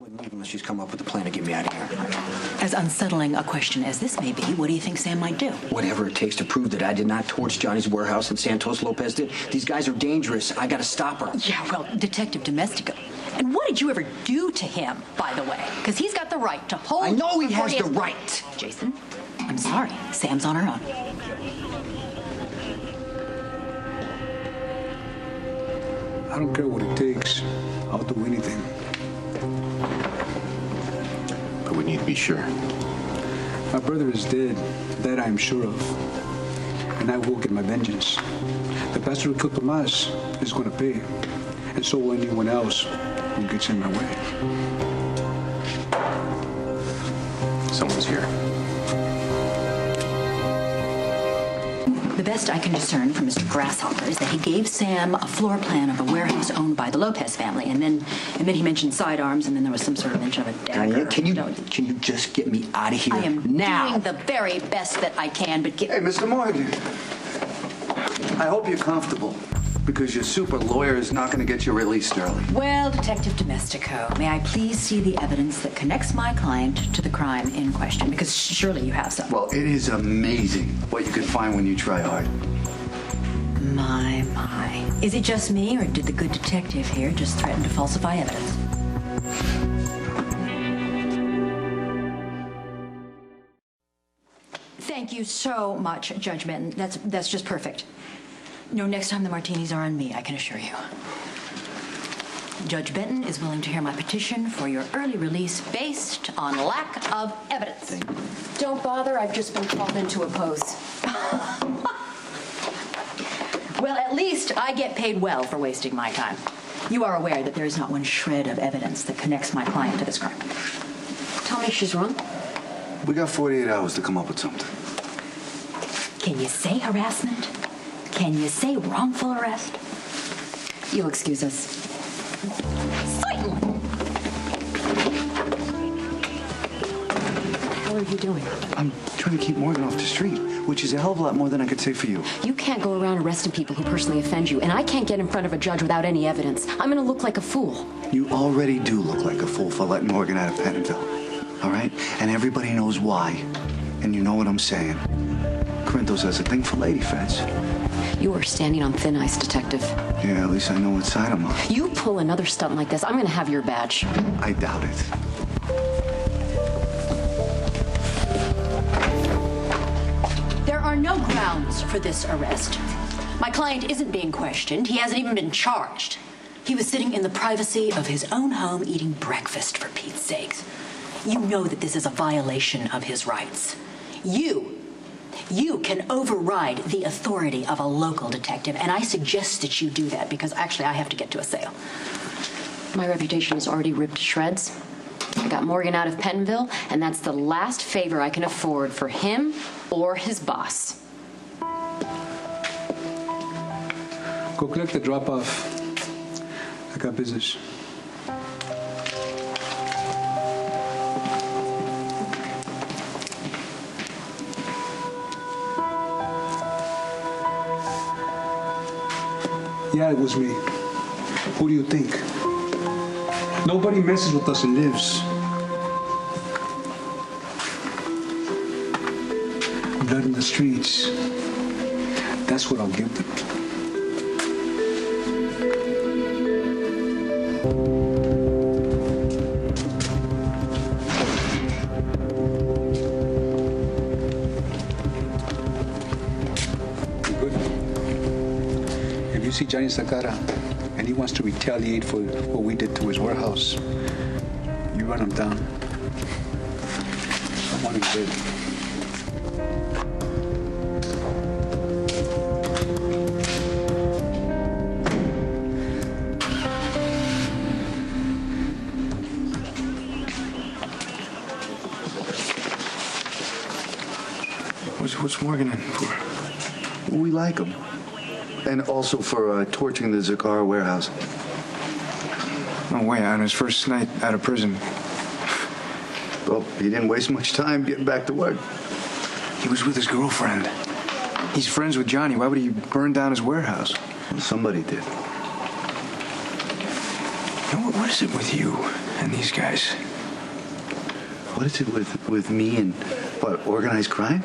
Wouldn't leave unless she's come up with a plan to get me out of here. As unsettling a question as this may be, what do you think Sam might do? Whatever it takes to prove that I did not torch Johnny's warehouse and Santos Lopez did. These guys are dangerous. I gotta stop her. Yeah, well, Detective Domestico. And what did you ever do to him, by the way? Because he's got the right to hold... I know he has the right. Jason, I'm sorry. Sam's on her own. I don't care what it takes. I'll do anything. But we need to be sure. My brother is dead. That I am sure of. And I will get my vengeance. The pastor who killed Tomas is going to pay. And so will anyone else who gets in my way. Someone's here. The best I can discern from Mr. Grasshopper is that he gave Sam a floor plan of a warehouse owned by the Lopez family, and then he mentioned sidearms, and then there was some sort of mention of a dagger. Can you just get me out of here? I am now. doing the very best that I can, but Hey, Mr. Morgan. I hope you're comfortable, because your super lawyer is not going to get you released early. Well, Detective Domestico, may I please see the evidence that connects my client to the crime in question? Because surely you have some. Well, it is amazing what you can find when you try hard. My. Is it just me, or did the good detective here just threaten to falsify evidence? Thank you so much, Judge Benton. That's just perfect. No, next time the martinis are on me, I can assure you. Judge Benton is willing to hear my petition for your early release based on lack of evidence. Don't bother, I've just been called in to oppose. Well, at least I get paid well for wasting my time. You are aware that there is not one shred of evidence that connects my client to this crime. Tell me she's wrong. We got 48 hours to come up with something. Can you say harassment? Can you say wrongful arrest? You'll excuse us. Certainly. What the hell are you doing? I'm trying to keep Morgan off the street, which is a hell of a lot more than I could say for you. You can't go around arresting people who personally offend you, and I can't get in front of a judge without any evidence. I'm gonna look like a fool. You already do look like a fool for letting Morgan out of Pentonville. All right? And everybody knows why. And you know what I'm saying. Corinthos has a thing for lady feds. You are standing on thin ice, Detective. Yeah, at least I know what side I'm on. You pull another stunt like this, I'm gonna have your badge. I doubt it. There are no grounds for this arrest. My client isn't being questioned. He hasn't even been charged. He was sitting in the privacy of his own home eating breakfast, for Pete's sakes. You know that this is a violation of his rights. You can override the authority of a local detective, and I suggest that you do that because actually I have to get to a sale. My reputation is already ripped to shreds. I got Morgan out of Pentonville, and that's the last favor I can afford for him or his boss. Go collect the drop-off. I got business. Yeah, it was me. Who do you think? Nobody messes with us and lives. Blood in the streets. That's what I'll give them. If you see Johnny Sakara and he wants to retaliate for what we did to his warehouse, you run him down. I want him dead. What's Morgan in for? We like him. And also for torching the Zakara warehouse. No way, on his first night out of prison. Well, he didn't waste much time getting back to work. He was with his girlfriend. He's friends with Johnny. Why would he burn down his warehouse? Well, somebody did. What is it with you And these guys. What is it with me and, what, organized crime?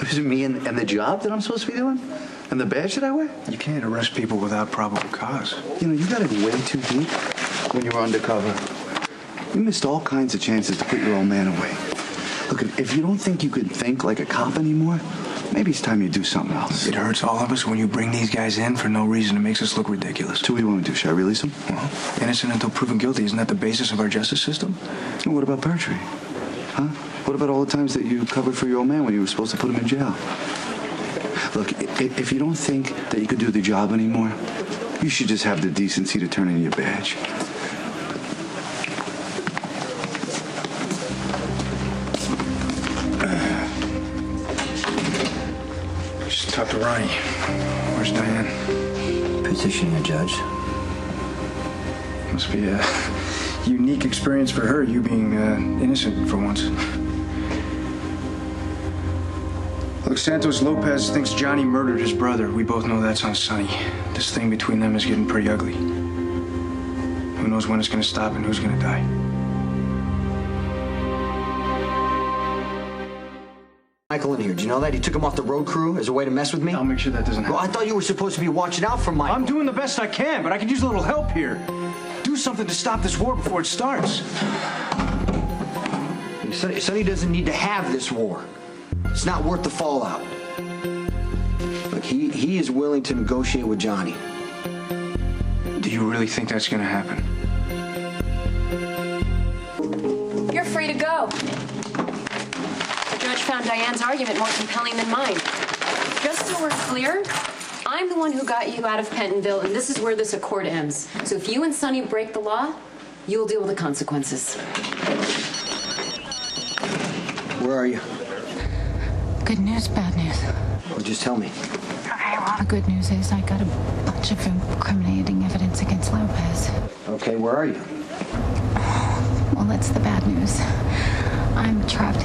Is it me and the job that I'm supposed to be doing? And the badge that I wear? You can't arrest people without probable cause. You know, you got it way too deep when you were undercover. You missed all kinds of chances to put your old man away. Look, if you don't think you can think like a cop anymore, maybe it's time you do something else. It hurts all of us when you bring these guys in for no reason. It makes us look ridiculous. So what do you want me to do? Should I release them? Well, innocent until proven guilty. Isn't that the basis of our justice system? And what about perjury? Huh? What about all the times that you covered for your old man when you were supposed to put him in jail? Look, if you don't think that you could do the job anymore, you should just have the decency to turn in your badge. Just talk to Ronnie. Where's Diane? Petitioning a judge. Must be a unique experience for her, you being innocent for once. Look, Santos Lopez thinks Johnny murdered his brother. We both know that's on Sonny. This thing between them is getting pretty ugly. Who knows when it's going to stop and who's going to die? Michael in here. Do you know that? He took him off the road crew as a way to mess with me? I'll make sure that doesn't happen. Well, I thought you were supposed to be watching out for Michael. I'm doing the best I can, but I could use a little help here. Do something to stop this war before it starts. Sonny doesn't need to have this war. It's not worth the fallout. Look, he is willing to negotiate with Johnny. Do you really think that's going to happen? You're free to go. The judge found Diane's argument more compelling than mine. Just so we're clear, I'm the one who got you out of Pentonville, and this is where this accord ends. So if you and Sonny break the law, you'll deal with the consequences. Where are you? Good news, bad news. Well, just tell me. Okay, well, the good news is I got a bunch of incriminating evidence against Lopez. Okay, where are you? Well, that's the bad news. I'm trapped